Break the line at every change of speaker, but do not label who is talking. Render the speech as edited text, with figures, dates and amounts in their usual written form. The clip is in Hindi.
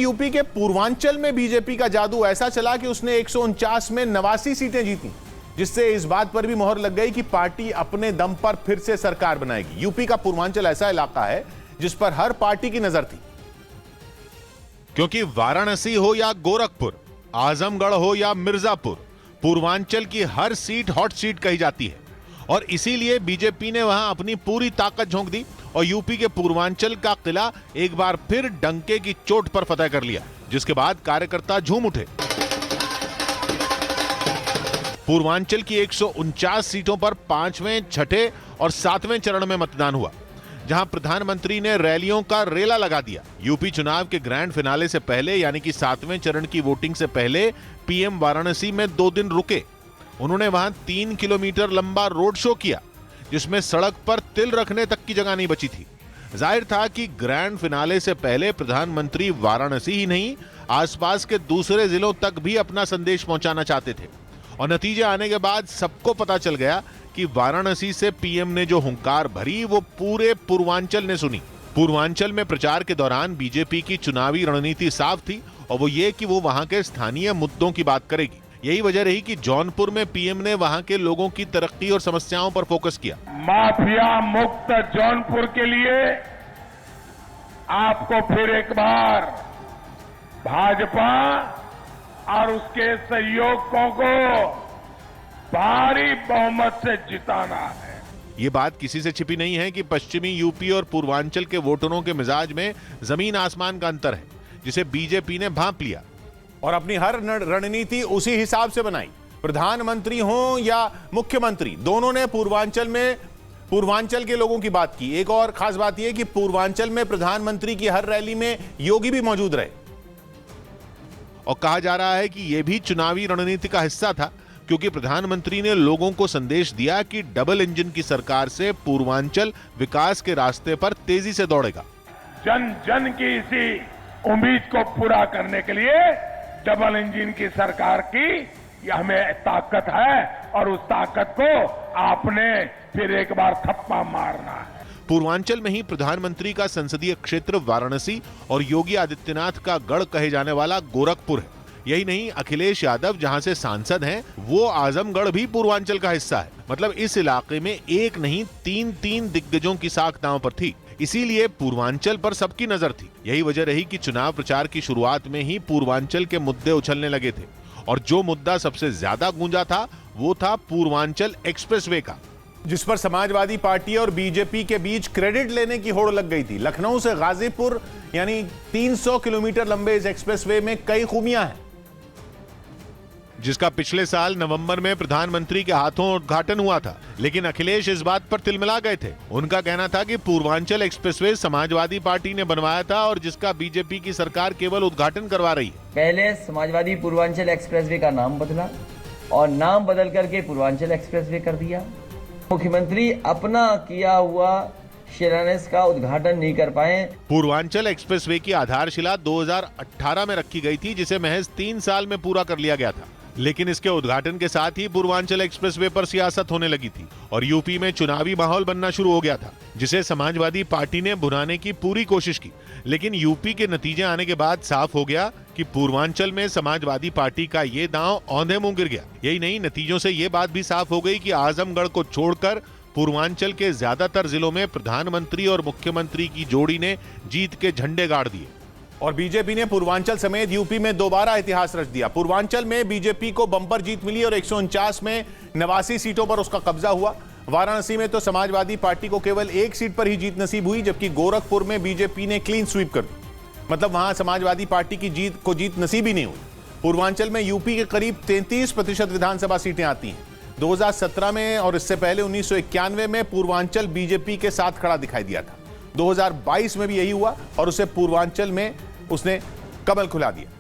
यूपी के पूर्वांचल में बीजेपी का जादू ऐसा चला कि उसने 149 में 89 सीटें जीती, जिससे इस बात पर भी मोहर लग गई कि पार्टी अपने दम पर फिर से सरकार बनाएगी। यूपी का पूर्वांचल ऐसा इलाका है जिस पर हर पार्टी की नजर थी,
क्योंकि वाराणसी हो या गोरखपुर, आजमगढ़ हो या मिर्जापुर, पूर्वांचल की हर सीट हॉट सीट कही जाती है और इसीलिए बीजेपी ने वहां अपनी पूरी ताकत झोंक दी और यूपी के पूर्वांचल का किला एक बार फिर डंके की चोट पर फतह कर लिया, जिसके बाद कार्यकर्ता झूम उठे। पूर्वांचल की 149 सीटों पर 5वें, 6ठे और 7वें चरण में मतदान हुआ, जहां प्रधानमंत्री ने रैलियों का रेला लगा दिया। यूपी चुनाव के ग्रैंड फिनाले से पहले यानी कि 7वें चरण की वोटिंग से पहले पीएम वाराणसी में 2 दिन रुके। उन्होंने वहां 3 किलोमीटर लंबा रोड शो किया, जिसमें सड़क पर तिल रखने तक की जगह नहीं बची थी। जाहिर था कि ग्रैंड फिनाले से पहले प्रधानमंत्री वाराणसी ही नहीं, आसपास के दूसरे जिलों तक भी अपना संदेश पहुंचाना चाहते थे और नतीजे आने के बाद सबको पता चल गया कि वाराणसी से पीएम ने जो हुंकार भरी वो पूरे पूर्वांचल ने सुनी। पूर्वांचल में प्रचार के दौरान बीजेपी की चुनावी रणनीति साफ थी और वो ये कि वो वहां के स्थानीय मुद्दों की बात करेगी। यही वजह रही कि जौनपुर में पीएम ने वहां के लोगों की तरक्की और समस्याओं पर फोकस किया।
माफिया मुक्त जौनपुर के लिए आपको फिर एक बार भाजपा और उसके सहयोगियों को भारी बहुमत से जिताना है।
ये बात किसी से छिपी नहीं है कि पश्चिमी यूपी और पूर्वांचल के वोटरों के मिजाज में जमीन आसमान का अंतर है, जिसे बीजेपी ने भांप लिया
और अपनी हर रणनीति उसी हिसाब से बनाई। प्रधानमंत्री हो या मुख्यमंत्री, दोनों ने पूर्वांचल के लोगों की बात की। एक और खास बात यह कि पूर्वांचल में प्रधानमंत्री की हर रैली में योगी भी मौजूद रहे
और कहा जा रहा है कि यह भी चुनावी रणनीति का हिस्सा था, क्योंकि प्रधानमंत्री ने लोगों को संदेश दिया कि डबल इंजन की सरकार से पूर्वांचल विकास के रास्ते पर तेजी से दौड़ेगा।
जन जन की इसी उम्मीद को पूरा करने के लिए डबल इंजन की सरकार की हमें ताकत है और उस ताकत को आपने फिर एक बार थप्पा मारना है।
पूर्वांचल में ही प्रधानमंत्री का संसदीय क्षेत्र वाराणसी और योगी आदित्यनाथ का गढ़ कहे जाने वाला गोरखपुर है। यही नहीं, अखिलेश यादव जहां से सांसद हैं, वो आजमगढ़ भी पूर्वांचल का हिस्सा है। मतलब इस इलाके में एक नहीं 3 दिग्गजों की साख दांव पर थी, इसीलिए पूर्वांचल पर सबकी नजर थी। यही वजह रही कि चुनाव प्रचार की शुरुआत में ही पूर्वांचल के मुद्दे उछलने लगे थे और जो मुद्दा सबसे ज्यादा गूंजा था वो था पूर्वांचल एक्सप्रेसवे का,
जिस पर समाजवादी पार्टी और बीजेपी के बीच क्रेडिट लेने की होड़ लग गई थी। लखनऊ से गाजीपुर यानी 300 किलोमीटर लंबे इस एक्सप्रेसवे में कई खूबियां हैं,
जिसका पिछले साल नवंबर में प्रधानमंत्री के हाथों उद्घाटन हुआ था। लेकिन अखिलेश इस बात पर तिलमिला गए थे। उनका कहना था कि पूर्वांचल एक्सप्रेसवे समाजवादी पार्टी ने बनवाया था और जिसका बीजेपी की सरकार केवल उद्घाटन करवा रही है।
पहले समाजवादी पूर्वांचल एक्सप्रेसवे का नाम बदला और नाम बदल करके पूर्वांचल एक्सप्रेसवे कर दिया। मुख्यमंत्री अपना किया हुआ शिलान्यास का उद्घाटन नहीं कर पाए।
पूर्वांचल एक्सप्रेसवे की आधारशिला 2018 में रखी गई थी, जिसे महज 3 साल में पूरा कर लिया गया था। लेकिन इसके उद्घाटन के साथ ही पूर्वांचल एक्सप्रेसवे पर सियासत होने लगी थी और यूपी में चुनावी माहौल बनना शुरू हो गया था, जिसे समाजवादी पार्टी ने भुनाने की पूरी कोशिश की। लेकिन यूपी के नतीजे आने के बाद साफ हो गया कि पूर्वांचल में समाजवादी पार्टी का ये दांव औंधे मुंह गिर गया। यही नहीं, नतीजों से ये बात भी साफ हो गई कि आजमगढ़ को छोड़कर पूर्वांचल के ज्यादातर जिलों में प्रधानमंत्री और मुख्यमंत्री की जोड़ी ने जीत के झंडे गाड़ दिए
और बीजेपी ने पूर्वांचल समेत यूपी में दोबारा इतिहास रच दिया। पूर्वांचल में बीजेपी को बंपर जीत मिली और 149 में 89 सीटों पर उसका कब्जा हुआ। वाराणसी में तो समाजवादी पार्टी को केवल 1 सीट पर ही जीत नसीब हुई, जबकि गोरखपुर में बीजेपी ने क्लीन स्वीप कर दी। मतलब वहां समाजवादी पार्टी की जीत नसीब ही नहीं हुई। पूर्वांचल में यूपी के करीब 33% विधानसभा सीटें आती हैं। 2017 में और इससे पहले 1991 में पूर्वांचल बीजेपी के साथ खड़ा दिखाई दिया था। 2022 में भी यही हुआ और उसे पूर्वांचल में उसने कमल खुला दिया।